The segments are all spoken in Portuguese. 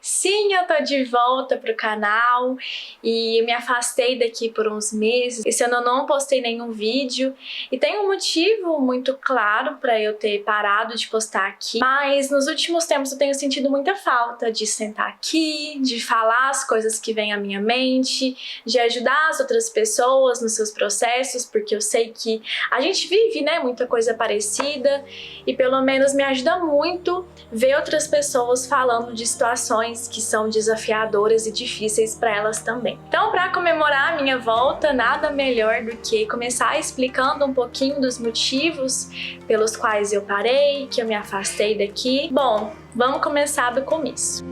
Sim, eu tô de volta pro canal e me afastei daqui por uns meses. Esse ano eu não postei nenhum vídeo e tem um motivo muito claro pra eu ter parado de postar aqui. Mas nos últimos tempos eu tenho sentido muita falta de sentar aqui, de falar as coisas que vêm à minha mente, de ajudar as outras pessoas nos seus processos, porque eu sei que a gente vive, né, muita coisa parecida e pelo menos me ajuda muito ver outras pessoas falando de situações que são desafiadoras e difíceis para elas também. Então, para comemorar a minha volta, nada melhor do que começar explicando um pouquinho dos motivos pelos quais eu parei, que eu me afastei daqui. Bom, vamos começar do começo.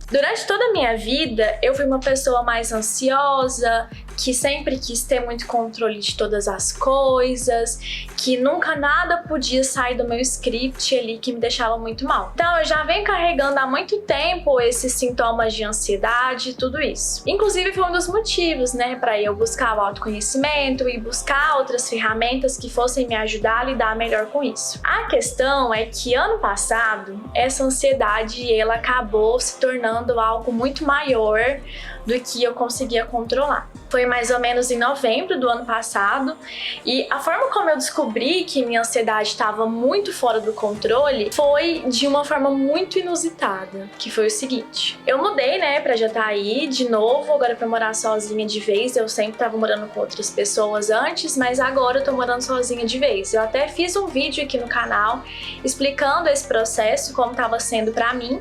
Durante toda a minha vida, eu fui uma pessoa mais ansiosa, que sempre quis ter muito controle de todas as coisas, que nunca nada podia sair do meu script ali que me deixava muito mal. Então eu já venho carregando há muito tempo esses sintomas de ansiedade e tudo isso. Inclusive foi um dos motivos, né, para eu buscar o autoconhecimento e buscar outras ferramentas que fossem me ajudar a lidar melhor com isso. A questão é que ano passado, essa ansiedade ela acabou se tornando algo muito maior do que eu conseguia controlar. Foi mais ou menos em novembro do ano passado e a forma como eu descobri que minha ansiedade estava muito fora do controle foi de uma forma muito inusitada, que foi o seguinte. Eu mudei, né, pra Jataí de novo, agora pra morar sozinha de vez. Eu sempre tava morando com outras pessoas antes, mas agora eu tô morando sozinha de vez. Eu até fiz um vídeo aqui no canal explicando esse processo, como tava sendo pra mim.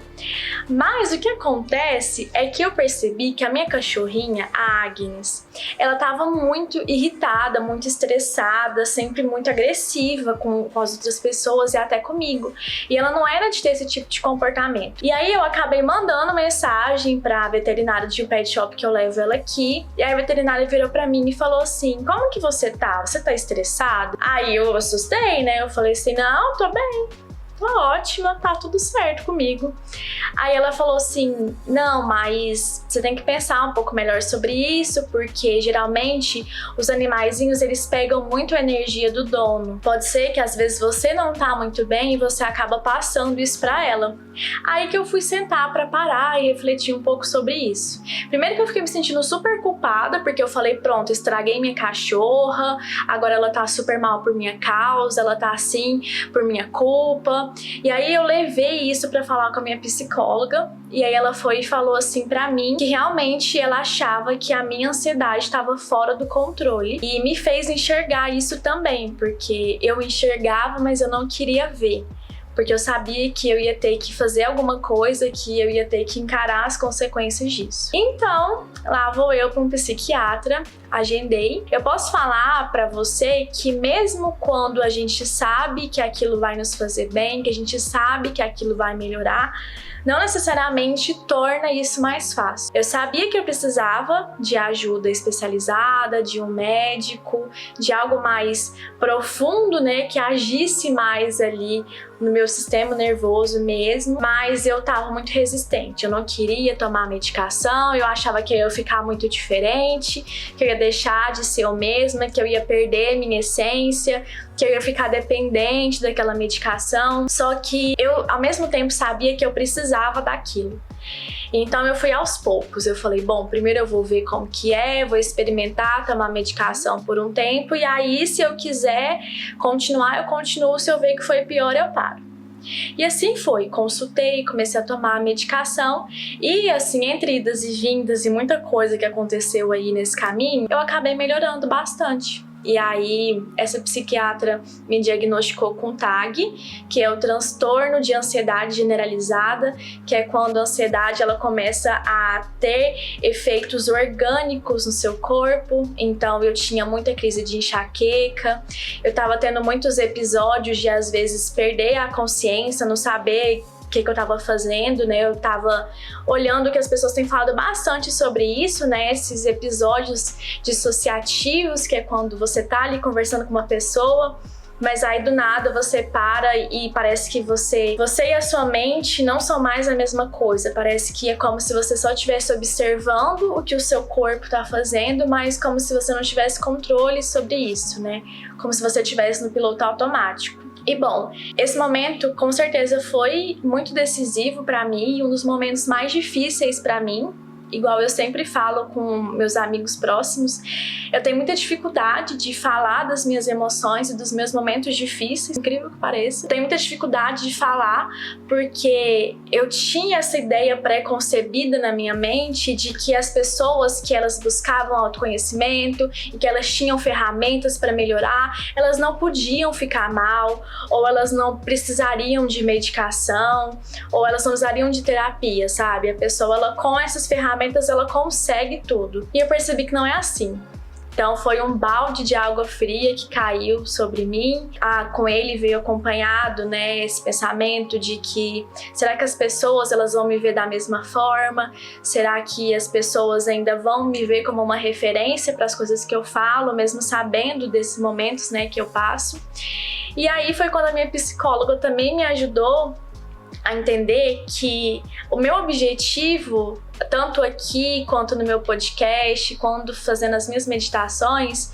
Mas o que acontece é que eu percebi que a minha cachorrinha, a Agnes, ela tava muito irritada, muito estressada, sempre muito agressiva com as outras pessoas e até comigo. E ela não era de ter esse tipo de comportamento. E aí eu acabei mandando mensagem pra veterinária de um pet shop que eu levo ela aqui. E aí a veterinária virou pra mim e falou assim: como que você tá? Você tá estressado? Aí eu assustei, né? Eu falei assim: não, tô bem. Tô ótima, tá tudo certo comigo. Aí ela falou assim: não, mas você tem que pensar um pouco melhor sobre isso, porque geralmente os animaizinhos eles pegam muito a energia do dono. Pode ser que às vezes você não tá muito bem e você acaba passando isso pra ela. Aí que eu fui sentar pra parar e refletir um pouco sobre isso. Primeiro que eu fiquei me sentindo super culpada, porque eu falei: pronto, estraguei minha cachorra, agora ela tá super mal por minha causa, ela tá assim por minha culpa. E aí eu levei isso pra falar com a minha psicóloga, e aí ela foi e falou assim pra mim que realmente ela achava que a minha ansiedade estava fora do controle, e me fez enxergar isso também, porque eu enxergava, mas eu não queria ver. Porque eu sabia que eu ia ter que fazer alguma coisa, que eu ia ter que encarar as consequências disso. Então, lá vou eu para um psiquiatra, agendei. Eu posso falar para você que mesmo quando a gente sabe que aquilo vai nos fazer bem, que a gente sabe que aquilo vai melhorar, não necessariamente torna isso mais fácil. Eu sabia que eu precisava de ajuda especializada, de um médico, de algo mais profundo, né, que agisse mais ali no meu sistema nervoso mesmo, mas eu tava muito resistente. Eu não queria tomar medicação, eu achava que eu ia ficar muito diferente, que eu ia deixar de ser eu mesma, que eu ia perder minha essência, que eu ia ficar dependente daquela medicação. Só que eu, ao mesmo tempo, sabia que eu precisava daquilo. Então eu fui aos poucos. Eu falei: bom, primeiro eu vou ver como que é, vou experimentar tomar medicação por um tempo, e aí se eu quiser continuar, eu continuo, se eu ver que foi pior, eu paro. E assim foi, consultei, comecei a tomar a medicação e assim, entre idas e vindas e muita coisa que aconteceu aí nesse caminho, eu acabei melhorando bastante. E aí, essa psiquiatra me diagnosticou com TAG, que é o transtorno de ansiedade generalizada, que é quando a ansiedade ela começa a ter efeitos orgânicos no seu corpo. Então, eu tinha muita crise de enxaqueca, eu tava tendo muitos episódios de, às vezes, perder a consciência, não saber o que eu tava fazendo, né? Eu tava olhando que as pessoas têm falado bastante sobre isso, né? Esses episódios dissociativos, que é quando você tá ali conversando com uma pessoa mas aí do nada você para e parece que você e a sua mente não são mais a mesma coisa. Parece que é como se você só estivesse observando o que o seu corpo tá fazendo, mas como se você não tivesse controle sobre isso, né? Como se você estivesse no piloto automático. E bom, esse momento com certeza foi muito decisivo para mim e um dos momentos mais difíceis para mim. Igual eu sempre falo com meus amigos próximos, eu tenho muita dificuldade de falar das minhas emoções e dos meus momentos difíceis, incrível que pareça. Eu tenho muita dificuldade de falar porque eu tinha essa ideia pré-concebida na minha mente de que as pessoas que elas buscavam autoconhecimento e que elas tinham ferramentas para melhorar, elas não podiam ficar mal, ou elas não precisariam de medicação, ou elas não precisariam de terapia, sabe? A pessoa, ela com essas ferramentas, ela consegue tudo. E eu percebi que não é assim. Então foi um balde de água fria que caiu sobre mim. Com ele veio acompanhado, né, esse pensamento de que será que as pessoas elas vão me ver da mesma forma? Será que as pessoas ainda vão me ver como uma referência para as coisas que eu falo, mesmo sabendo desses momentos, né, que eu passo? E aí foi quando a minha psicóloga também me ajudou a entender que o meu objetivo, tanto aqui quanto no meu podcast, quando fazendo as minhas meditações,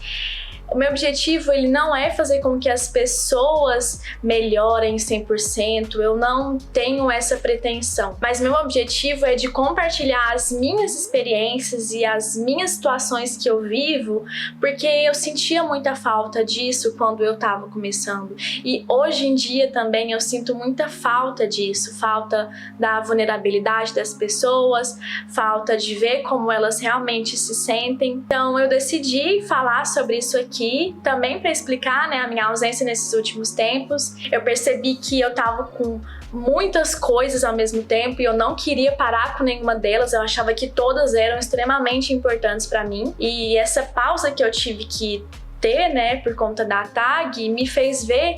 o meu objetivo ele não é fazer com que as pessoas melhorem 100%, eu não tenho essa pretensão, mas meu objetivo é de compartilhar as minhas experiências e as minhas situações que eu vivo, porque eu sentia muita falta disso quando eu estava começando, e hoje em dia também eu sinto muita falta disso, falta da vulnerabilidade das pessoas, falta de ver como elas realmente se sentem. Então eu decidi falar sobre isso aqui também para explicar, né, a minha ausência nesses últimos tempos. Eu percebi que eu tava com muitas coisas ao mesmo tempo e eu não queria parar com nenhuma delas. Eu achava que todas eram extremamente importantes para mim. E essa pausa que eu tive que ter, né, por conta da tag, me fez ver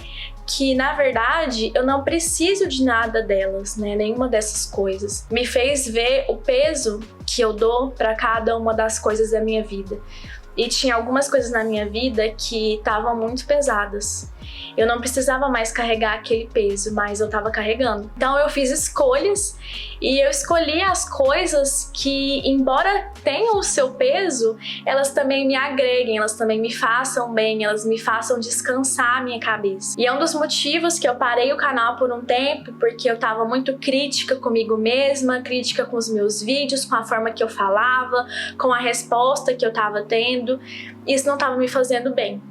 que, na verdade, eu não preciso de nada delas, né? Nenhuma dessas coisas. Me fez ver o peso que eu dou para cada uma das coisas da minha vida. E tinha algumas coisas na minha vida que estavam muito pesadas. Eu não precisava mais carregar aquele peso, mas eu estava carregando. Então eu fiz escolhas e eu escolhi as coisas que, embora tenham o seu peso, elas também me agreguem, elas também me façam bem, elas me façam descansar a minha cabeça. E é um dos motivos que eu parei o canal por um tempo, porque eu estava muito crítica comigo mesma, crítica com os meus vídeos, com a forma que eu falava, com a resposta que eu estava tendo. Isso não estava me fazendo bem.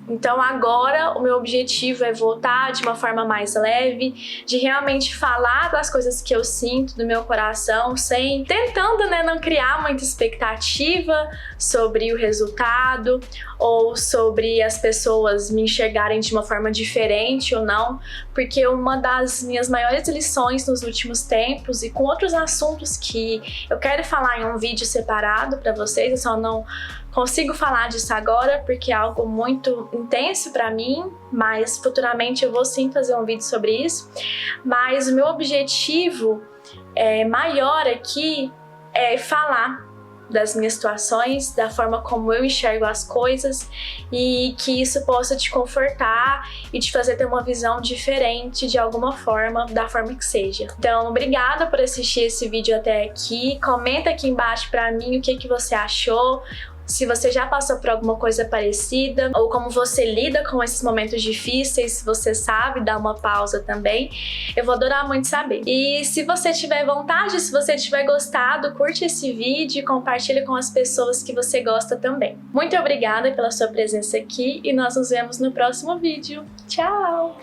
Então agora o meu objetivo é voltar de uma forma mais leve, de realmente falar das coisas que eu sinto do meu coração, tentando, né, não criar muita expectativa sobre o resultado ou sobre as pessoas me enxergarem de uma forma diferente ou não, porque uma das minhas maiores lições nos últimos tempos e com outros assuntos que eu quero falar em um vídeo separado para vocês, eu só não consigo falar disso agora porque é algo muito intenso para mim, mas futuramente eu vou sim fazer um vídeo sobre isso. Mas o meu objetivo maior aqui é falar das minhas situações, da forma como eu enxergo as coisas e que isso possa te confortar e te fazer ter uma visão diferente de alguma forma, da forma que seja. Então, obrigada por assistir esse vídeo até aqui. Comenta aqui embaixo pra mim o que você achou, se você já passou por alguma coisa parecida ou como você lida com esses momentos difíceis, se você sabe dar uma pausa também, eu vou adorar muito saber. E se você tiver vontade, se você tiver gostado, curte esse vídeo e compartilha com as pessoas que você gosta também. Muito obrigada pela sua presença aqui e nós nos vemos no próximo vídeo. Tchau!